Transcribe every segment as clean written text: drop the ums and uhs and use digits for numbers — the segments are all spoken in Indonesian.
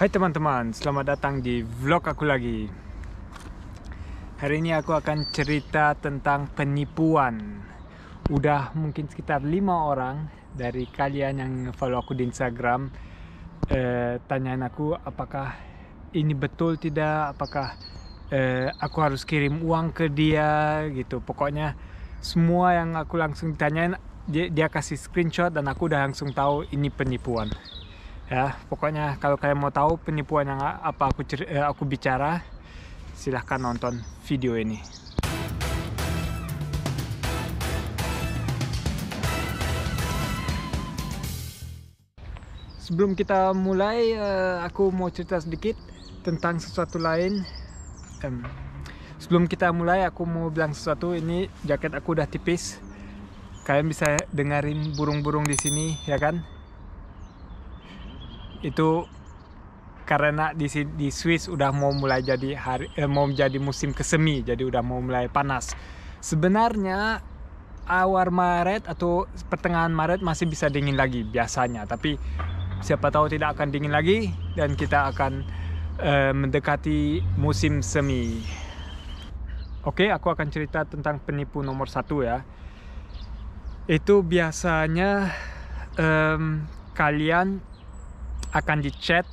Hai teman-teman, selamat datang di vlog aku lagi. Hari ini aku akan cerita tentang penipuan. Udah mungkin sekitar 5 orang dari kalian yang follow aku di Instagram tanyain aku apakah ini betul tidak, apakah aku harus kirim uang ke dia gitu. Pokoknya semua yang aku langsung tanyain dia kasih screenshot dan aku udah langsung tahu ini penipuan. Ya, pokoknya kalau kalian mau tahu penipuan yang apa aku bicara, silahkan nonton video ini. Sebelum kita mulai, aku mau cerita sedikit tentang sesuatu lain. Sebelum kita mulai, aku mau bilang sesuatu. Ini jaket aku udah tipis. Kalian bisa dengerin burung-burung di sini, ya kan? Itu karena di Swiss udah mau mulai jadi mau jadi musim kesemi, jadi udah mau mulai panas. Sebenarnya awal Maret atau pertengahan Maret masih bisa dingin lagi biasanya, tapi siapa tahu tidak akan dingin lagi dan kita akan mendekati musim semi. Oke, aku akan cerita tentang penipu nomor 1 ya. Itu biasanya kalian akan di-chat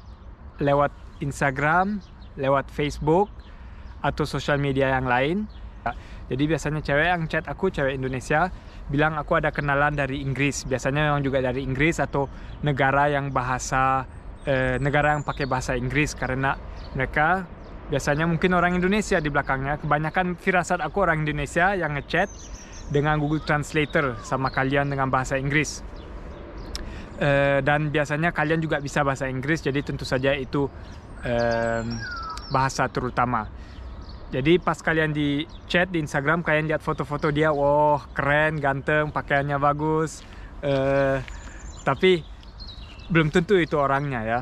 lewat Instagram, lewat Facebook, atau sosial media yang lain. Jadi biasanya cewek yang chat aku, cewek Indonesia, bilang aku ada kenalan dari Inggris. Biasanya memang juga dari Inggris atau negara yang negara yang pakai bahasa Inggris, karena mereka biasanya mungkin orang Indonesia di belakangnya. Kebanyakan firasat aku orang Indonesia yang ngechat dengan Google Translator sama kalian dengan bahasa Inggris. Dan biasanya kalian juga bisa bahasa Inggris, jadi tentu saja itu bahasa terutama. Jadi pas kalian di chat di Instagram, kalian lihat foto-foto dia, wow keren, ganteng, pakaiannya bagus, tapi belum tentu itu orangnya ya.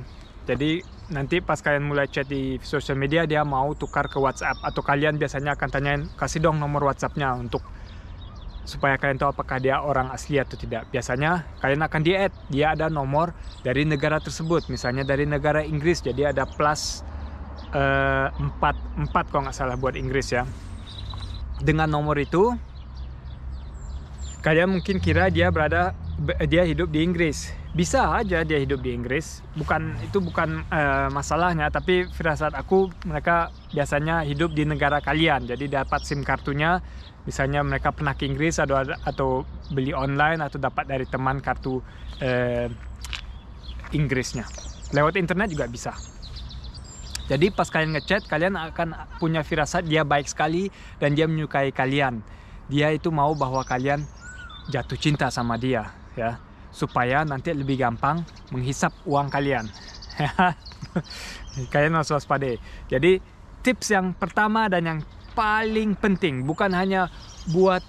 Jadi nanti pas kalian mulai chat di sosial media, dia mau tukar ke WhatsApp, atau kalian biasanya akan tanyain, kasih dong nomor WhatsApp-nya supaya kalian tahu apakah dia orang asli atau tidak. Biasanya kalian akan di-add, dia ada nomor dari negara tersebut, misalnya dari negara Inggris, jadi ada plus 4 kalau nggak salah buat Inggris ya. Dengan nomor itu kalian mungkin kira dia hidup di Inggris. Bisa aja dia hidup di Inggris, itu bukan masalahnya, tapi firasat aku mereka biasanya hidup di negara kalian, jadi dapat SIM kartunya. Misalnya mereka pernah ke Inggris atau beli online atau dapat dari teman kartu Inggrisnya. Lewat internet juga bisa. Jadi pas kalian ngechat, kalian akan punya firasat dia baik sekali dan dia menyukai kalian. Dia itu mau bahwa kalian jatuh cinta sama dia ya, supaya nanti lebih gampang menghisap uang kalian. Kalian harus waspada. Jadi tips yang pertama dan yang paling penting, bukan hanya buat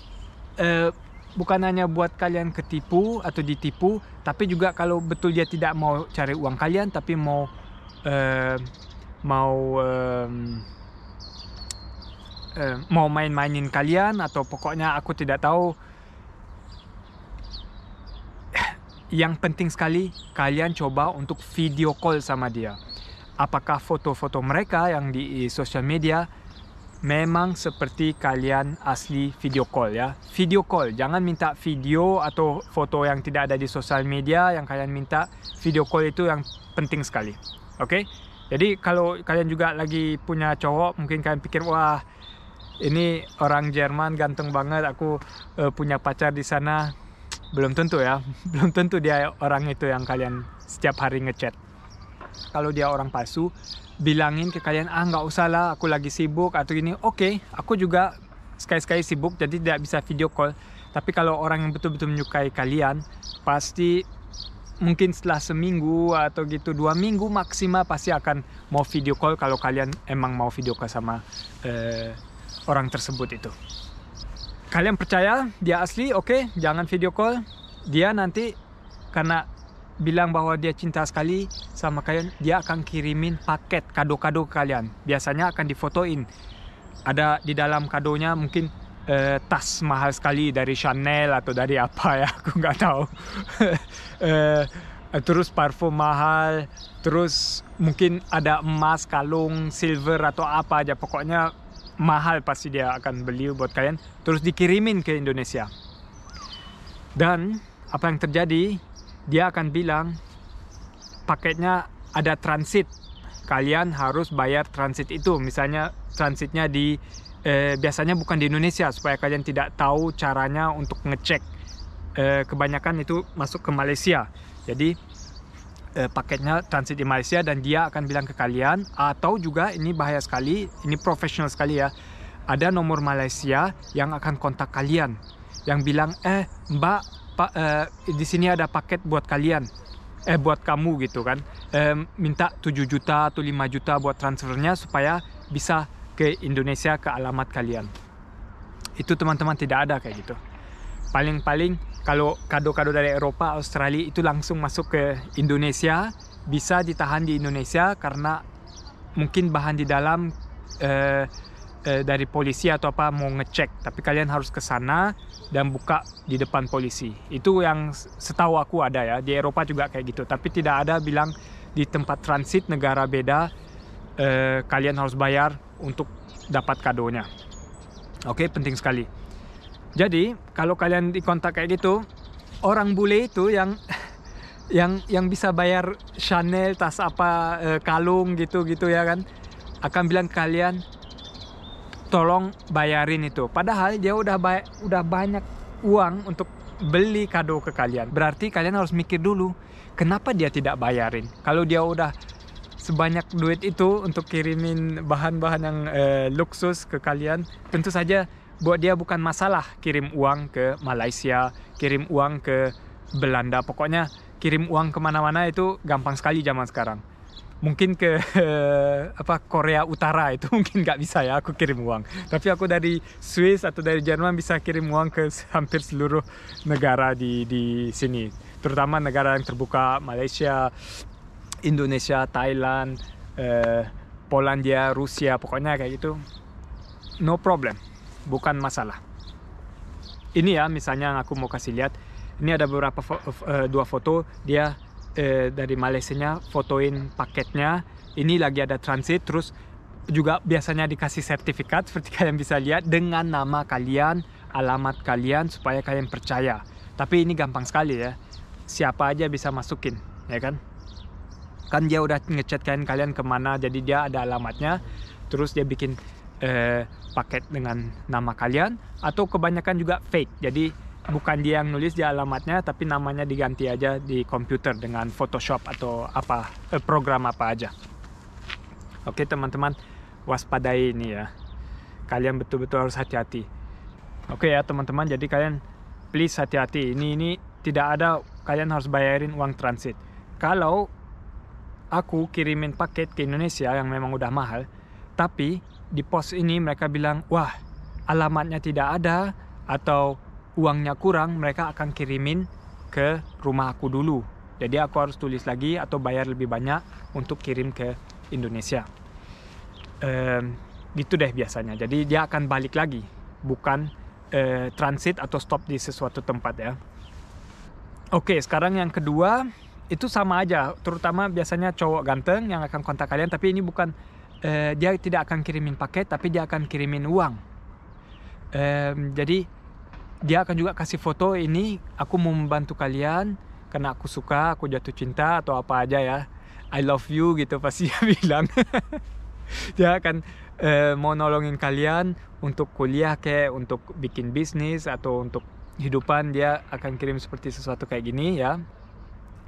kalian ketipu atau ditipu, tapi juga kalau betul dia tidak mau cari uang kalian, tapi mau main-mainin kalian, atau pokoknya aku tidak tahu. Yang penting sekali kalian coba untuk video call sama dia. Apakah foto-foto mereka yang di sosial media memang seperti kalian asli video call ya. Video call, jangan minta video atau foto yang tidak ada di sosial media. Yang kalian minta video call itu yang penting sekali. Oke? Jadi kalau kalian juga lagi punya cowok, mungkin kalian pikir, wah ini orang Jerman ganteng banget, aku punya pacar di sana. Belum tentu ya, belum tentu dia orang itu yang kalian setiap hari ngechat. Kalau dia orang palsu, bilangin ke kalian, nggak usah lah, aku lagi sibuk atau gini. Oke, aku juga sekali-sekali sibuk, jadi tidak bisa video call. Tapi kalau orang yang betul-betul menyukai kalian, pasti mungkin setelah seminggu atau gitu 2 minggu maksimal pasti akan mau video call, kalau kalian emang mau video call sama orang tersebut itu. Kalian percaya dia asli, oke, jangan video call. Dia nanti karena bilang bahwa dia cinta sekali sama kalian, dia akan kirimin paket kado-kado ke kalian. Biasanya akan difotoin. Ada di dalam kadonya mungkin tas mahal sekali dari Chanel atau dari apa ya, aku nggak tahu. terus parfum mahal, terus mungkin ada emas, kalung, silver atau apa aja, pokoknya mahal pasti dia akan beli buat kalian, terus dikirimin ke Indonesia. Dan apa yang terjadi, dia akan bilang paketnya ada transit, kalian harus bayar transit itu. Misalnya transitnya di biasanya bukan di Indonesia, supaya kalian tidak tahu caranya untuk ngecek. Kebanyakan itu masuk ke Malaysia, jadi paketnya transit di Malaysia, dan dia akan bilang ke kalian, atau juga ini bahaya sekali, ini profesional sekali ya, ada nomor Malaysia yang akan kontak kalian, yang bilang mbak, pak, di sini ada paket buat kalian, buat kamu gitu kan, minta 7 juta atau 5 juta buat transfernya supaya bisa ke Indonesia ke alamat kalian. Itu teman-teman tidak ada kayak gitu. Paling-paling kalau kado-kado dari Eropa, Australia itu langsung masuk ke Indonesia, bisa ditahan di Indonesia karena mungkin bahan di dalam dari polisi atau apa mau ngecek, tapi kalian harus ke sana dan buka di depan polisi. Itu yang setahu aku ada ya, di Eropa juga kayak gitu, tapi tidak ada bilang di tempat transit negara beda kalian harus bayar untuk dapat kadonya. Oke, penting sekali. Jadi kalau kalian dikontak kayak gitu, orang bule itu yang bisa bayar Chanel, tas apa, kalung gitu ya kan, akan bilang kalian tolong bayarin itu. Padahal dia udah banyak uang untuk beli kado ke kalian. Berarti kalian harus mikir dulu, kenapa dia tidak bayarin? Kalau dia udah sebanyak duit itu untuk kirimin bahan-bahan yang luksus ke kalian, tentu saja buat dia bukan masalah kirim uang ke Malaysia, kirim uang ke Belanda, pokoknya kirim uang kemana-mana itu gampang sekali zaman sekarang. Mungkin ke Korea Utara itu mungkin nggak bisa ya aku kirim uang, tapi aku dari Swiss atau dari Jerman bisa kirim uang ke hampir seluruh negara di sini, terutama negara yang terbuka, Malaysia, Indonesia, Thailand, Polandia, Rusia, pokoknya kayak gitu, no problem. Bukan masalah. Ini ya misalnya yang aku mau kasih lihat. Ini ada beberapa dua foto dia dari Malaysianya fotoin paketnya. Ini lagi ada transit, terus juga biasanya dikasih sertifikat seperti kalian bisa lihat dengan nama kalian, alamat kalian supaya kalian percaya. Tapi ini gampang sekali ya. Siapa aja bisa masukin, ya kan? Kan dia udah ngechat kalian kemana, jadi dia ada alamatnya. Terus dia bikin paket dengan nama kalian, atau kebanyakan juga fake, jadi bukan dia yang nulis di alamatnya, tapi namanya diganti aja di komputer dengan Photoshop atau apa, program apa aja. Oke teman-teman, waspadai ini ya, kalian betul-betul harus hati-hati. Oke ya teman-teman, jadi kalian please hati-hati, ini tidak ada kalian harus bayarin uang transit. Kalau aku kirimin paket ke Indonesia yang memang udah mahal, tapi di pos ini mereka bilang, wah alamatnya tidak ada atau uangnya kurang, mereka akan kirimin ke rumah aku dulu. Jadi aku harus tulis lagi atau bayar lebih banyak untuk kirim ke Indonesia. Gitu deh biasanya. Jadi dia akan balik lagi, bukan transit atau stop di sesuatu tempat ya. Oke, sekarang yang kedua, itu sama aja, terutama biasanya cowok ganteng yang akan kontak kalian, tapi ini bukan dia tidak akan kirimin paket, tapi dia akan kirimin uang. Jadi dia akan juga kasih foto, ini aku mau membantu kalian karena aku suka, aku jatuh cinta atau apa aja ya, I love you gitu pasti dia bilang. Dia akan mau nolongin kalian untuk kuliah kayak untuk bikin bisnis atau untuk hidupan, dia akan kirim seperti sesuatu kayak gini ya,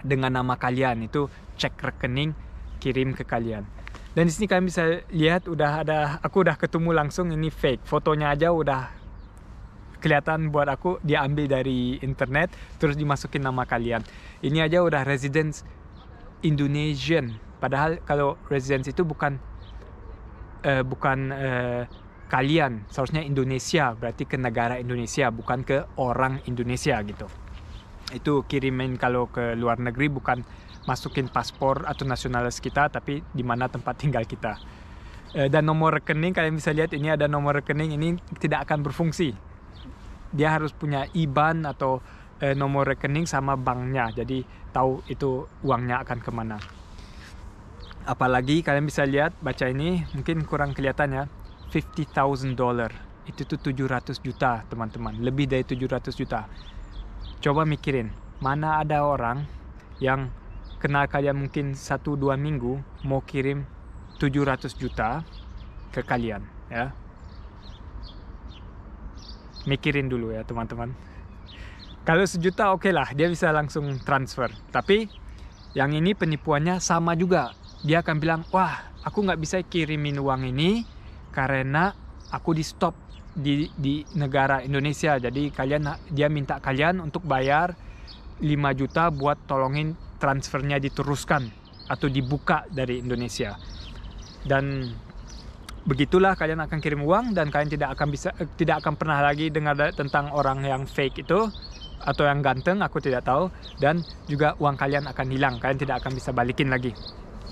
dengan nama kalian, itu cek rekening kirim ke kalian. Dan di sini kalian bisa lihat aku udah ketemu langsung, ini fake. Fotonya aja udah kelihatan buat aku dia ambil dari internet terus dimasukin nama kalian. Ini aja udah residence Indonesian. Padahal kalau residence itu bukan kalian, seharusnya Indonesia, berarti ke negara Indonesia, bukan ke orang Indonesia gitu. Itu kirimin kalau ke luar negeri, bukan masukin paspor atau nasionalis kita, tapi di mana tempat tinggal kita. Dan nomor rekening kalian bisa lihat, ini ada nomor rekening, ini tidak akan berfungsi. Dia harus punya IBAN atau nomor rekening sama banknya, jadi tahu itu uangnya akan kemana. Apalagi kalian bisa lihat, baca ini mungkin kurang kelihatan ya, $50,000 itu tuh 700 juta teman-teman, lebih dari 700 juta. Coba mikirin, mana ada orang yang kenal kalian mungkin 1-2 minggu mau kirim 700 juta ke kalian ya. Mikirin dulu ya teman-teman. Kalau 1 juta oke lah, dia bisa langsung transfer. Tapi yang ini penipuannya sama juga. Dia akan bilang, wah aku nggak bisa kirimin uang ini karena aku di stop di negara Indonesia. Jadi dia minta kalian untuk bayar 5 juta buat tolongin transfernya diteruskan atau dibuka dari Indonesia. Dan begitulah kalian akan kirim uang, dan kalian tidak akan pernah lagi dengar tentang orang yang fake itu atau yang ganteng, aku tidak tahu. Dan juga uang kalian akan hilang, kalian tidak akan bisa balikin lagi,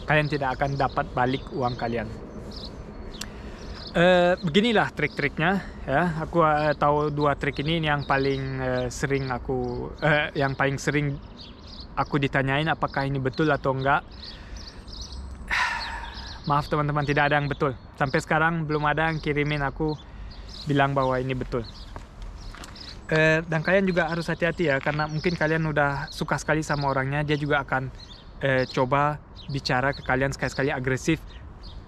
kalian tidak akan dapat balik uang kalian. Beginilah trik-triknya ya. Aku tahu 2 trik ini yang paling sering aku ditanyain apakah ini betul atau enggak. Maaf teman-teman, tidak ada yang betul. Sampai sekarang belum ada yang kirimin aku bilang bahwa ini betul. Dan kalian juga harus hati-hati ya, karena mungkin kalian udah suka sekali sama orangnya, dia juga akan coba bicara ke kalian sekali-sekali agresif.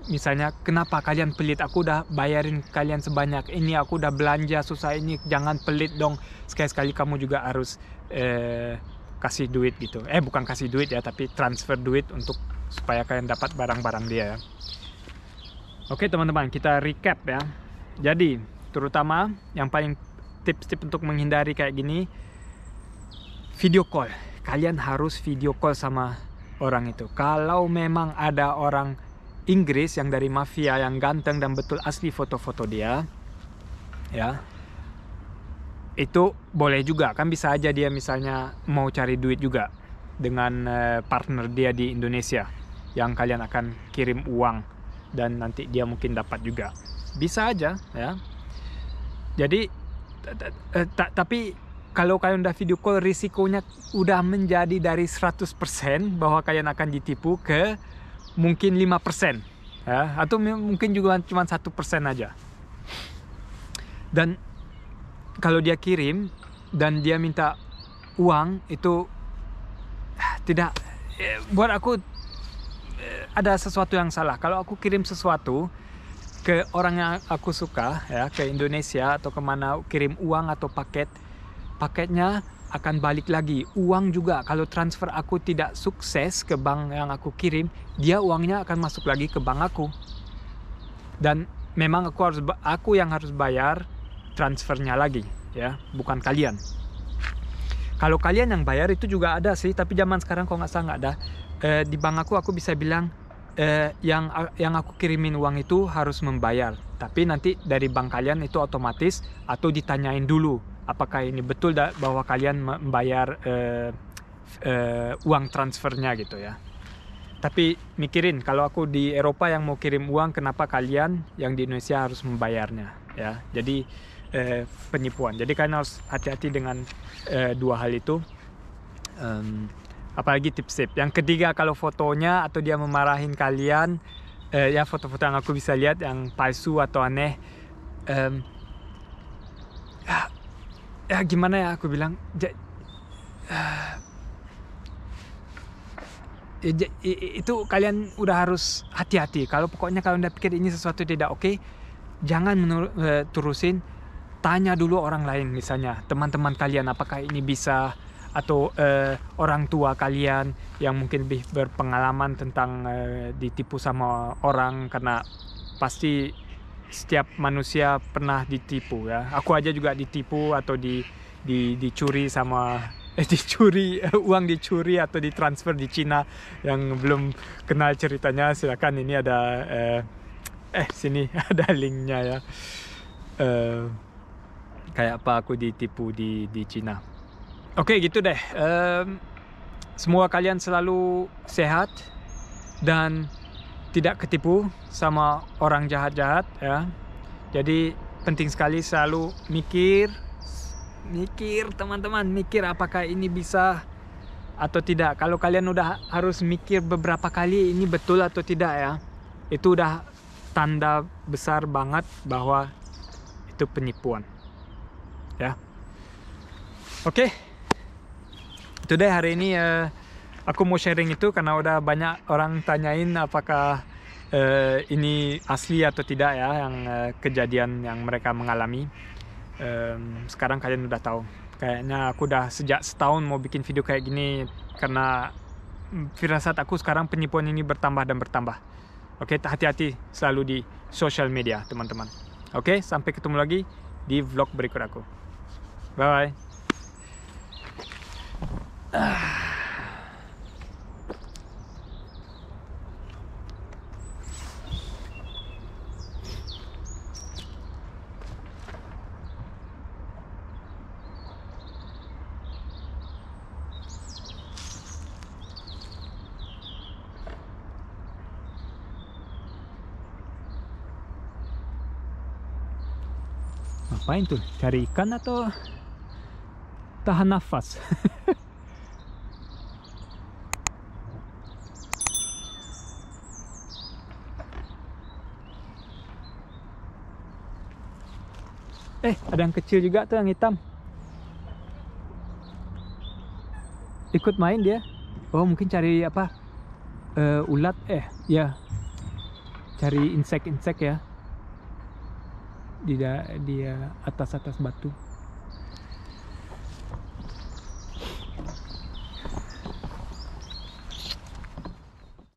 Misalnya, kenapa kalian pelit? Aku udah bayarin kalian sebanyak ini, aku udah belanja susah ini, jangan pelit dong. Sekali-sekali kamu juga harus kasih duit gitu. Bukan kasih duit ya, tapi transfer duit untuk supaya kalian dapat barang-barang dia ya. Oke teman-teman, kita recap ya. Jadi, terutama yang paling tips-tips untuk menghindari kayak gini, video call. Kalian harus video call sama orang itu. Kalau memang ada orang Inggris yang dari mafia yang ganteng dan betul asli foto-foto dia ya, itu boleh juga kan, bisa aja dia misalnya mau cari duit juga dengan partner dia di Indonesia yang kalian akan kirim uang dan nanti dia mungkin dapat juga, bisa aja ya. Jadi tapi kalau kalian udah video call, risikonya udah menjadi dari 100% bahwa kalian akan ditipu ke mungkin 5% ya, atau mungkin juga cuma 1% aja. Dan kalau dia kirim dan dia minta uang, itu tidak, buat aku ada sesuatu yang salah. Kalau aku kirim sesuatu ke orang yang aku suka ya, ke Indonesia atau kemana, kirim uang atau paketnya akan balik lagi. Uang juga, kalau transfer aku tidak sukses ke bank yang aku kirim, dia uangnya akan masuk lagi ke bank aku. Dan memang aku yang harus bayar transfernya lagi ya, bukan kalian. Kalau kalian yang bayar itu juga ada sih, tapi zaman sekarang kalau nggak salah nggak ada. Di bank aku bisa bilang yang aku kirimin uang itu harus membayar. Tapi nanti dari bank kalian itu otomatis, atau ditanyain dulu apakah ini betul bahwa kalian membayar uang transfernya gitu ya. Tapi mikirin, kalau aku di Eropa yang mau kirim uang, kenapa kalian yang di Indonesia harus membayarnya ya. Jadi penipuan. Jadi kalian harus hati-hati dengan 2 hal itu. Apalagi tips-tips. Yang ketiga, kalau fotonya atau dia memarahin kalian, ya foto-foto yang aku bisa lihat yang palsu atau aneh, ya gimana ya aku bilang, itu kalian udah harus hati-hati. Kalau pokoknya kalian udah pikir ini sesuatu tidak oke, jangan terusin. Tanya dulu orang lain, misalnya teman-teman kalian apakah ini bisa, atau orang tua kalian yang mungkin lebih berpengalaman tentang ditipu sama orang, karena pasti setiap manusia pernah ditipu ya. Aku aja juga ditipu atau dicuri sama uang dicuri atau ditransfer di Cina. Yang belum kenal ceritanya, silakan, ini ada sini ada linknya ya. Kayak apa aku ditipu di Cina. Oke, gitu deh. Semoga kalian selalu sehat dan tidak ketipu sama orang jahat-jahat ya. Jadi penting sekali selalu mikir Mikir teman-teman, mikir apakah ini bisa atau tidak. Kalau kalian udah harus mikir beberapa kali ini betul atau tidak ya, itu udah tanda besar banget bahwa itu penipuan ya. Oke, itu deh hari ini aku mau sharing itu karena udah banyak orang tanyain apakah ini asli atau tidak ya, yang kejadian yang mereka mengalami. Sekarang kalian udah tahu. Kayaknya aku udah sejak setahun mau bikin video kayak gini karena firasat aku sekarang penipuan ini bertambah dan bertambah. Oke, hati-hati selalu di social media teman-teman. Oke, sampai ketemu lagi di vlog berikut aku. Bye. Ngapain tuh? Cari ikan atau tahan nafas? Ada yang kecil juga tuh, yang hitam. Ikut main dia. Oh, mungkin cari apa? Ulat. Ya. Cari insek-insek ya. Di atas batu.